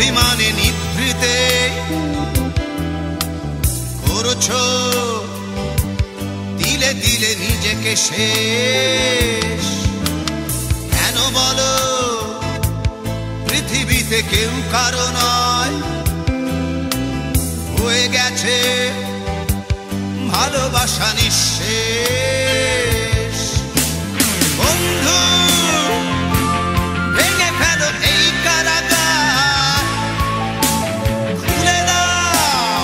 অভিমানে নিভৃতে করছো দিলে দিলে নিজেকে শেষ। কেন বলো পৃথিবীতে কেউ কারো নয়, হয়ে গেছে ভালোবাসা নিঃশেষ। বন্ধু ভেঙে ফেলো এই কারাগার, খুলে দাও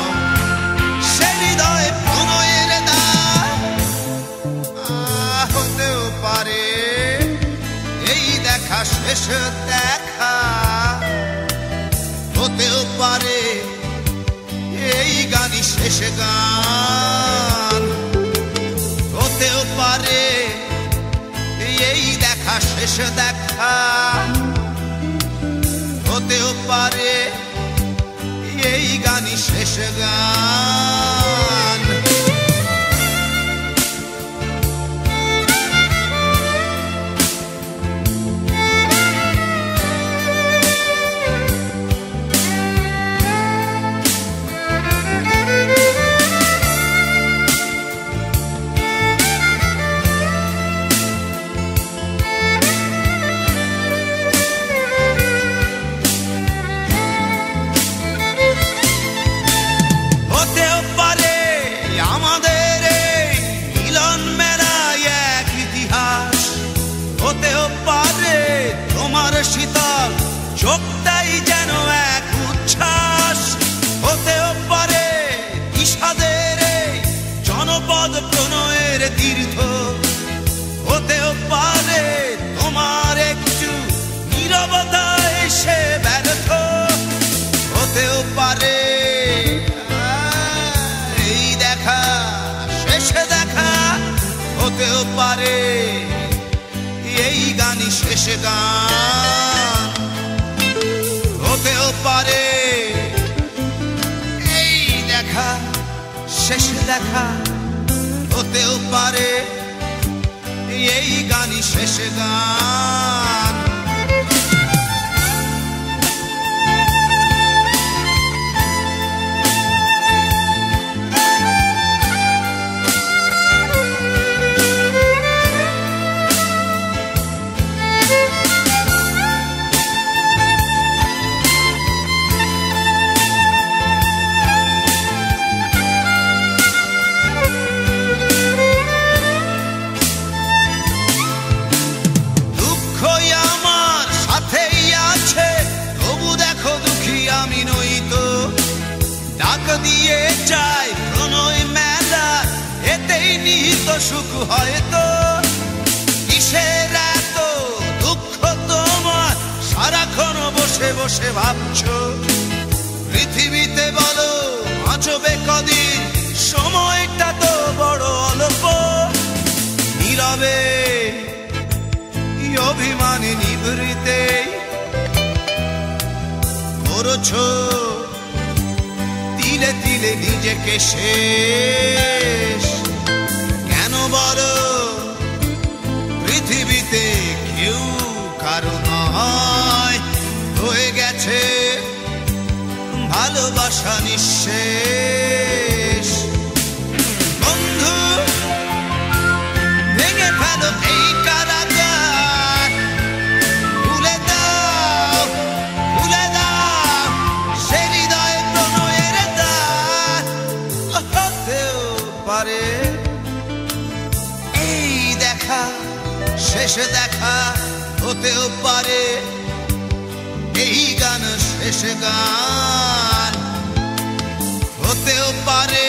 সে হৃদয়ে প্রণয়ের দ্বার। হতেও পারে এই দেখা শেষ দেখা, হতেও পারে এই গানই শেষ গান, হতেও পারে এই দেখা শেষ দেখা, হতেও পারে এই গানই শেষ গান। শীতল চোখটাই যেন এক উচ্ছ্বাস, হতেও পারে বিষাদের জনপদ প্রণয়ের তীর্থ, হতেও পারে তোমার একটু নীরবতা এসে ব্যর্থ, হতেও পারে এই দেখা শেষে দেখা, হতেও পারে এই গানই শেষ গান, হতেও পারে এই দেখা শেষ দেখা, হতেও পারে এই গানই শেষ গান। আমি নই তো ডাক দিয়ে যাই প্রণয় মেলা, এতেই নিহিত সুখ হয়তো। কিসের এত দুঃখ তোমার সারাক্ষণ বসে বসে ভাবছো, পৃথিবীতে বলো বাঁচবে কদিন, সময়টা তো বড় অল্প। নীরবে অভিমানে নিভৃতে করছো তিলে তিলে নিজেকে শেষ। কেন বলো পৃথিবীতে কেউ কারো নয়, হয়ে গেছে ভালোবাসা নিঃশেষ। বন্ধু ভেঙে ফেলো এই কারাগার, খুলে দাও খুলে দাও সে হৃদয়ে প্রণয়ের দ্বার। হতেও পারে এই দেখা শেষ দেখা, হতেও পারে এই গান শেষ গান, হতেও পারে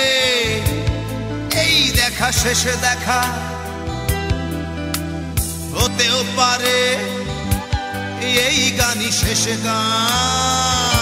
এই দেখা শেষ দেখা, হতেও পারে এই গানই শেষ গান।